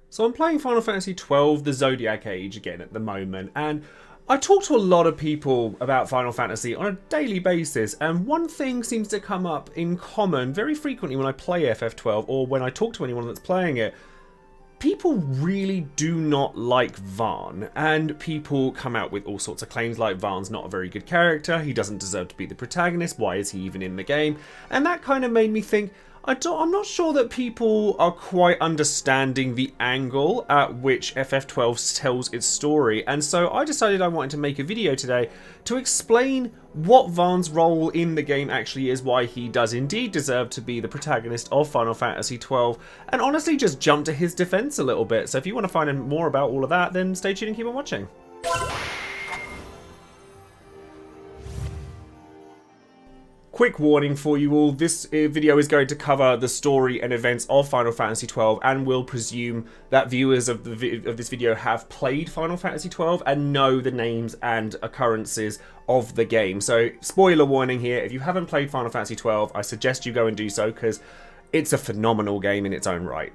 So I'm playing Final Fantasy XII The Zodiac Age again at the moment, and I talk to a lot of people about Final Fantasy on a daily basis, and one thing seems to come up in common very frequently when I play FF12 or when I talk to anyone that's playing it. People really do not like Vaan, and people come out with all sorts of claims like Vaan's not a very good character, he doesn't deserve to be the protagonist, why is he even in the game? And that kind of made me think, I'm not sure that people are quite understanding the angle at which FF12 tells its story, and so I decided I wanted to make a video today to explain what Vaan's role in the game actually is, why he does indeed deserve to be the protagonist of Final Fantasy XII, and honestly just jump to his defense a little bit. So if you want to find out more about all of that, then stay tuned and keep on watching. Quick warning for you all, this video is going to cover the story and events of Final Fantasy XII, and will presume that viewers of this video have played Final Fantasy XII and know the names and occurrences of the game. So spoiler warning here, if you haven't played Final Fantasy XII, I suggest you go and do so, because it's a phenomenal game in its own right.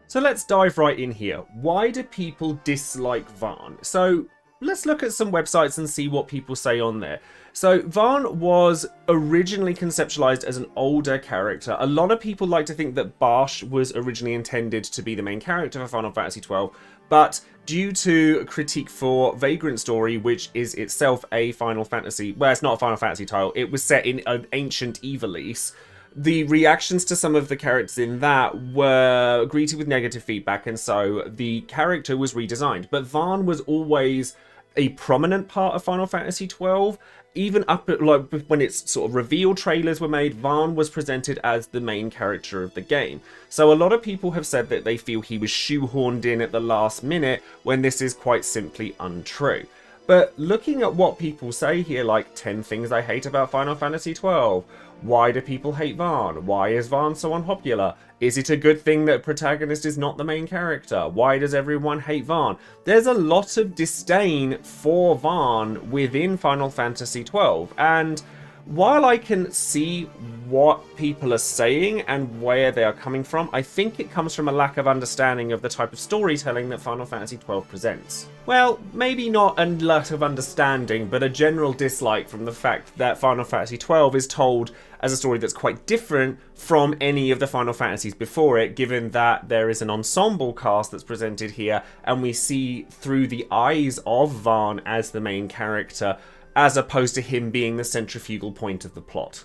So let's dive right in here. Why do people dislike Vaan? So let's look at some websites and see what people say on there. So Vaan was originally conceptualized as an older character. A lot of people like to think that Ashe was originally intended to be the main character for Final Fantasy XII, but due to critique for Vagrant Story, which is itself a Final Fantasy, well, it's not a Final Fantasy title, it was set in an ancient Ivalice, the reactions to some of the characters in that were greeted with negative feedback, and so the character was redesigned. But Vaan was always a prominent part of Final Fantasy XII. Even up at, like, when its sort of reveal trailers were made, Vaan was presented as the main character of the game. So a lot of people have said that they feel he was shoehorned in at the last minute, when this is quite simply untrue. But looking at what people say here, like 10 things I hate about Final Fantasy XII, why do people hate Vaan? Why is Vaan so unpopular? Is it a good thing that Protagonist is not the main character? Why does everyone hate Vaan? There's a lot of disdain for Vaan within Final Fantasy XII, and while I can see what people are saying and where they are coming from, I think it comes from a lack of understanding of the type of storytelling that Final Fantasy XII presents. Well, maybe not a lack of understanding, but a general dislike from the fact that Final Fantasy XII is told as a story that's quite different from any of the Final Fantasies before it, given that there is an ensemble cast that's presented here, and we see through the eyes of Vaan as the main character, as opposed to him being the centrifugal point of the plot.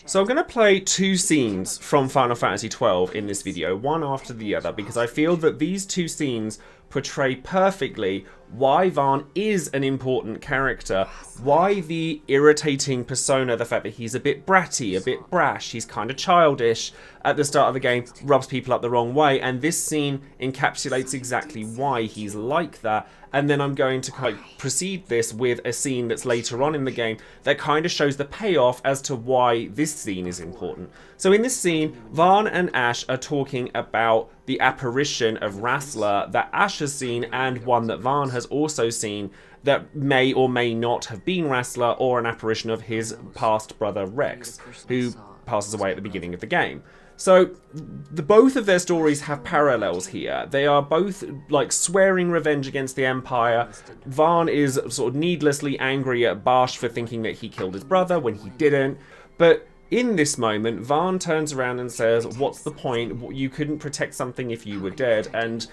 So I'm going to play two scenes from Final Fantasy XII in this video, one after the other, because I feel that these two scenes portray perfectly why Vaan is an important character, why the irritating persona, the fact that he's a bit bratty, a bit brash, he's kind of childish at the start of the game, rubs people up the wrong way, and this scene encapsulates exactly why he's like that. And then I'm going to kind of precede this with a scene that's later on in the game that kind of shows the payoff as to why this scene is important. So in this scene, Vaan and Ashe are talking about the apparition of Rassler that Ashe has seen, and one that Vaan has also seen, that may or may not have been Rassler or an apparition of his past brother Rex, who passes away at the beginning of the game. So both of their stories have parallels here. They are both like swearing revenge against the Empire. Vaan is sort of needlessly angry at Ashe for thinking that he killed his brother when he didn't. But in this moment, Vaan turns around and says, what's the point? You couldn't protect something if you were dead. And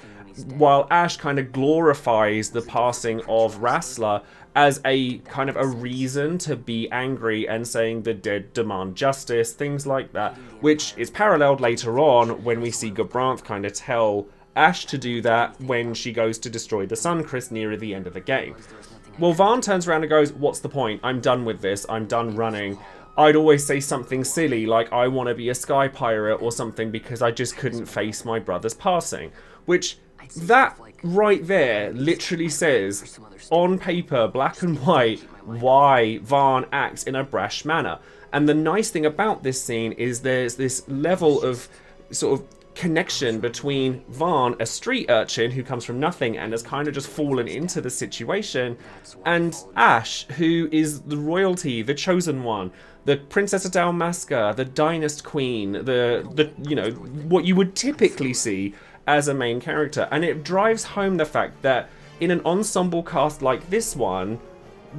while Ashe kind of glorifies the passing of Rassler as a kind of a reason to be angry and saying the dead demand justice, things like that, which is paralleled later on when we see Gabranth kind of tell Ashe to do that when she goes to destroy the Sun Crest near the end of the game. Well, Vaan turns around and goes, what's the point? I'm done with this. I'm done running. I'd always say something silly like I want to be a sky pirate or something because I just couldn't face my brother's passing. Which, that right there literally says, on paper, black and white, why Vaan acts in a brash manner. And the nice thing about this scene is there's this level of sort of connection between Vaan, a street urchin who comes from nothing and has kind of just fallen into the situation, and Ashe, who is the royalty, the chosen one, the Princess of Dalmasca, the Dynast Queen, the you know, what you would typically see as a main character. And it drives home the fact that in an ensemble cast like this one,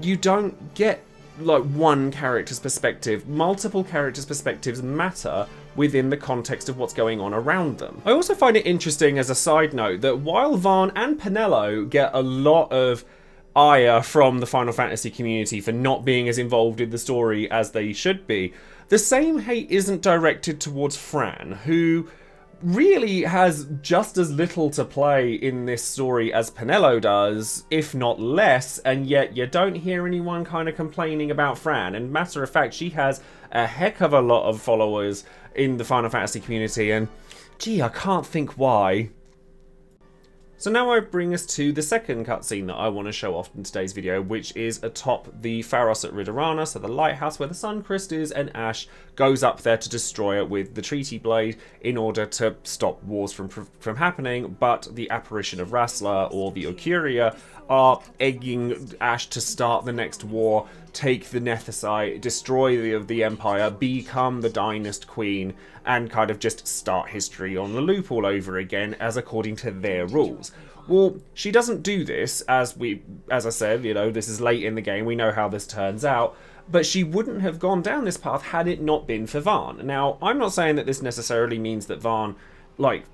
you don't get like one character's perspective. Multiple characters' perspectives matter within the context of what's going on around them. I also find it interesting as a side note that while Vaan and Penelo get a lot of ire from the Final Fantasy community for not being as involved in the story as they should be, the same hate isn't directed towards Fran, who really has just as little to play in this story as Penelo does, if not less, and yet you don't hear anyone kind of complaining about Fran. And matter of fact, she has a heck of a lot of followers in the Final Fantasy community, and gee, I can't think why. So now I bring us to the second cutscene that I want to show off in today's video, which is atop the Pharos at Ridorana, so the lighthouse where the Sun Crest is, and Ashe goes up there to destroy it with the Treaty Blade in order to stop wars from happening, but the apparition of Rasla, or the Ocuria, are egging Ashe to start the next war, take the Nethicite, destroy the Empire, become the Dynast Queen, and kind of just start history on the loop all over again, as according to their rules. Well, she doesn't do this, as I said, you know, this is late in the game, we know how this turns out, but she wouldn't have gone down this path had it not been for Vaan. Now, I'm not saying that this necessarily means that Vaan, like,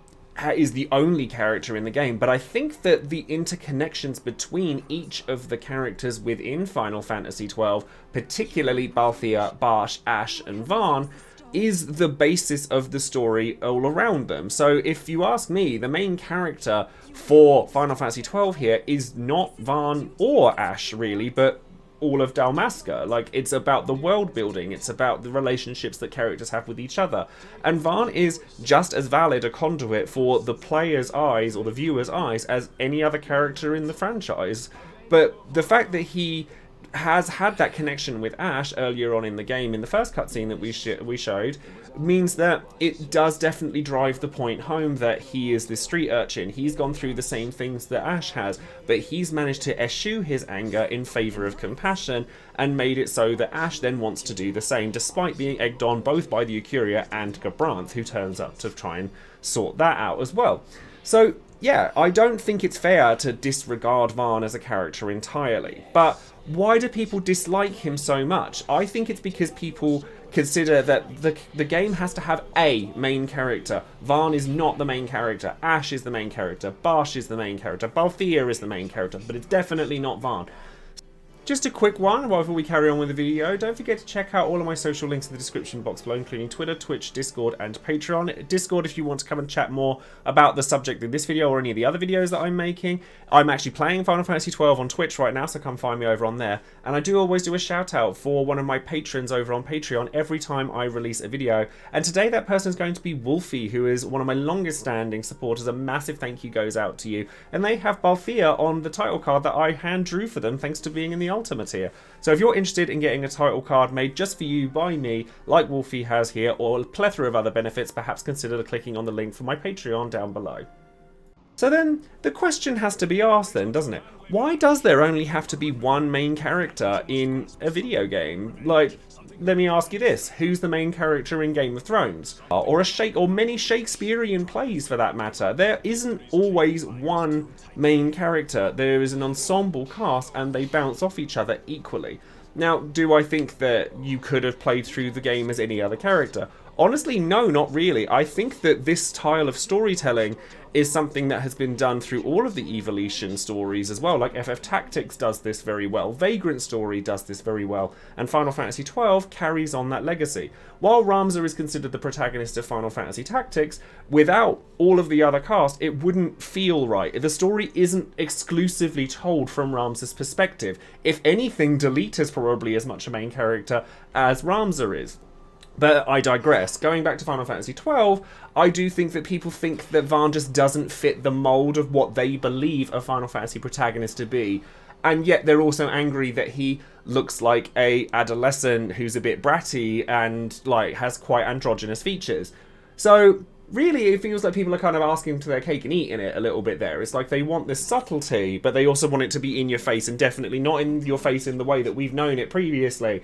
is the only character in the game, but I think that the interconnections between each of the characters within Final Fantasy XII, particularly Balthier, Basch, Ashe, and Vaan, is the basis of the story all around them. So if you ask me, the main character for Final Fantasy XII here is not Vaan or Ashe really, but all of Dalmasca. Like, it's about the world building, it's about the relationships that characters have with each other. And Vaan is just as valid a conduit for the player's eyes or the viewer's eyes as any other character in the franchise. But the fact that he has had that connection with Ashe earlier on in the game, in the first cutscene that we showed, means that it does definitely drive the point home that he is this street urchin. He's gone through the same things that Ashe has, but he's managed to eschew his anger in favour of compassion and made it so that Ashe then wants to do the same, despite being egged on both by the Ocuria and Gabranth, who turns up to try and sort that out as well. So yeah, I don't think it's fair to disregard Vaan as a character entirely, but why do people dislike him so much? I think it's because people consider that the game has to have a main character. Vaan is not the main character. Ashe is the main character. Basch is the main character. Balthier is the main character, but it's definitely not Vaan. Just a quick one before we carry on with the video. Don't forget to check out all of my social links in the description box below, including Twitter, Twitch, Discord, and Patreon. Discord if you want to come and chat more about the subject of this video or any of the other videos that I'm making. I'm actually playing Final Fantasy XII on Twitch right now, so come find me over on there. And I do always do a shout out for one of my patrons over on Patreon every time I release a video. And today that person is going to be Wolfie, who is one of my longest standing supporters. A massive thank you goes out to you. And they have Balthier on the title card that I hand drew for them thanks to being in the Ultimate here. So if you're interested in getting a title card made just for you by me, like Wolfie has here, or a plethora of other benefits, perhaps consider clicking on the link for my Patreon down below. So then, the question has to be asked then, doesn't it? Why does there only have to be one main character in a video game? Like, let me ask you this, who's the main character in Game of Thrones? Or many Shakespearean plays for that matter. There isn't always one main character. There is an ensemble cast and they bounce off each other equally. Now, do I think that you could have played through the game as any other character? Honestly, no, not really. I think that this style of storytelling is something that has been done through all of the Evolution stories as well. Like FF Tactics does this very well, Vagrant Story does this very well, and Final Fantasy XII carries on that legacy. While Ramza is considered the protagonist of Final Fantasy Tactics, without all of the other cast, it wouldn't feel right. The story isn't exclusively told from Ramza's perspective. If anything, Delete is probably as much a main character as Ramza is. But I digress. Going back to Final Fantasy XII, I do think that people think that Vaan just doesn't fit the mould of what they believe a Final Fantasy protagonist to be. And yet they're also angry that he looks like a adolescent who's a bit bratty and like has quite androgynous features. So really it feels like people are kind of asking to their cake and eating it a little bit there. It's like they want this subtlety, but they also want it to be in your face, and definitely not in your face in the way that we've known it previously.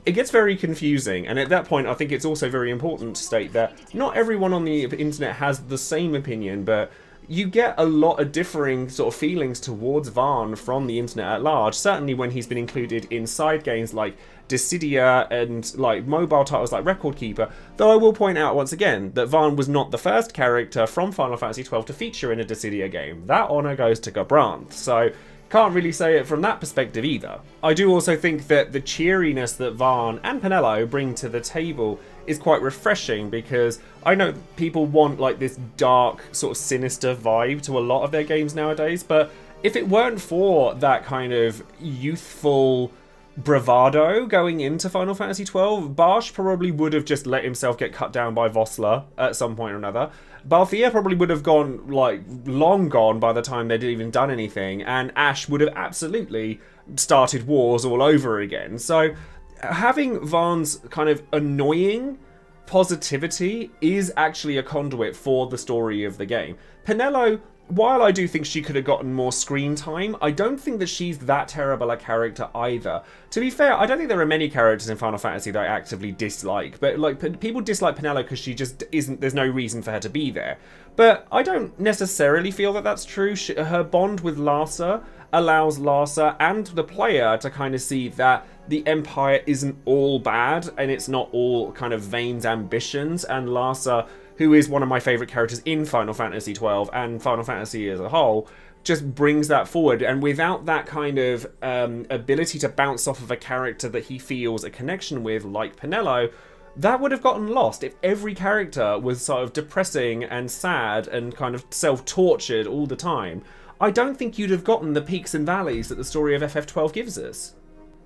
it gets very confusing, and at that point I think it's also very important to state that not everyone on the internet has the same opinion, but you get a lot of differing sort of feelings towards Vaan from the internet at large, certainly when he's been included in side games like Dissidia and like mobile titles like Record Keeper, though I will point out once again that Vaan was not the first character from Final Fantasy XII to feature in a Dissidia game. That honour goes to Gabranth, so can't really say it from that perspective either. I do also think that the cheeriness that Vaan and Penelo bring to the table is quite refreshing, because I know people want like this dark, sort of sinister vibe to a lot of their games nowadays, but if it weren't for that kind of youthful bravado going into Final Fantasy XII, Barsh probably would have just let himself get cut down by Vossler at some point or another. Balthier probably would have gone, like, long gone by the time they'd even done anything, and Ashe would have absolutely started wars all over again. So having Vaan's kind of annoying positivity is actually a conduit for the story of the game. Penelo, while I do think she could have gotten more screen time, I don't think that she's that terrible a character either. To be fair, I don't think there are many characters in Final Fantasy that I actively dislike, but like people dislike Penelo because she just isn't, there's no reason for her to be there. But I don't necessarily feel that that's true. Her bond with Larsa allows Larsa and the player to kind of see that the Empire isn't all bad and it's not all kind of Vane's ambitions, and Larsa, who is one of my favourite characters in Final Fantasy XII and Final Fantasy as a whole, just brings that forward. And without that kind of ability to bounce off of a character that he feels a connection with, like Penelo, that would have gotten lost if every character was sort of depressing and sad and kind of self-tortured all the time. I don't think you'd have gotten the peaks and valleys that the story of FF12 gives us.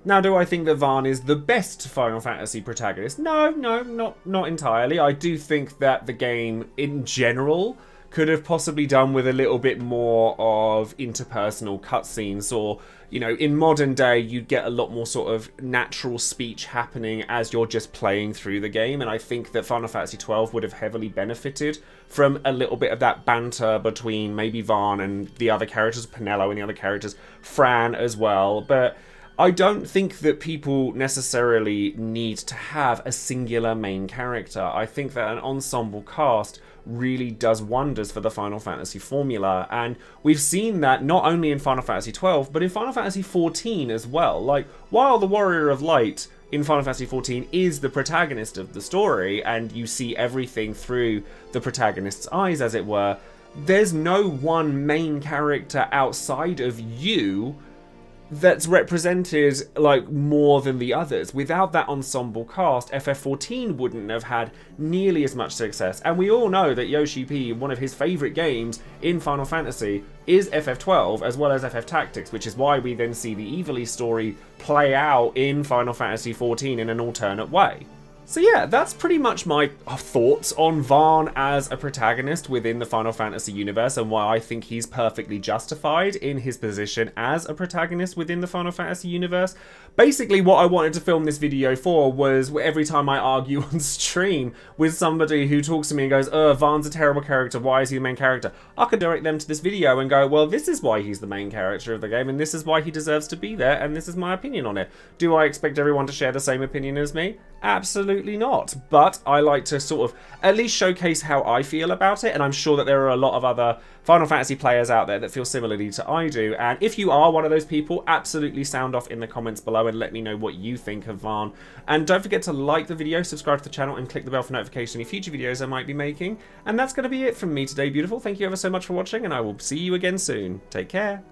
Now, do I think that Vaan is the best Final Fantasy protagonist? No, not entirely. I do think that the game, in general, could have possibly done with a little bit more of interpersonal cutscenes, or, you know, in modern day, you'd get a lot more sort of natural speech happening as you're just playing through the game, and I think that Final Fantasy XII would have heavily benefited from a little bit of that banter between maybe Vaan and the other characters, Penelo and the other characters, Fran as well, but I don't think that people necessarily need to have a singular main character. I think that an ensemble cast really does wonders for the Final Fantasy formula, and we've seen that not only in Final Fantasy XII, but in Final Fantasy XIV as well. Like, while the Warrior of Light in Final Fantasy XIV is the protagonist of the story, and you see everything through the protagonist's eyes, as it were, there's no one main character outside of you that's represented like more than the others. Without that ensemble cast, FF14 wouldn't have had nearly as much success, and we all know that Joesephyr, one of his favourite games in Final Fantasy, is FF12 as well as FF Tactics, which is why we then see the Evely story play out in Final Fantasy XIV in an alternate way. So yeah, that's pretty much my thoughts on Vaan as a protagonist within the Final Fantasy universe, and why I think he's perfectly justified in his position as a protagonist within the Final Fantasy universe. Basically, what I wanted to film this video for was every time I argue on stream with somebody who talks to me and goes, Vaan's a terrible character, why is he the main character? I could direct them to this video and go, well, this is why he's the main character of the game, and this is why he deserves to be there, and this is my opinion on it. Do I expect everyone to share the same opinion as me? Absolutely not, but I like to sort of at least showcase how I feel about it, and I'm sure that there are a lot of other Final Fantasy players out there that feel similarly to I do, and if you are one of those people, absolutely sound off in the comments below and let me know what you think of Vaan. And don't forget to like the video, subscribe to the channel, and click the bell for notification of any future videos I might be making. And that's going to be it from me today, beautiful. Thank you ever so much for watching, and I will see you again soon. Take care.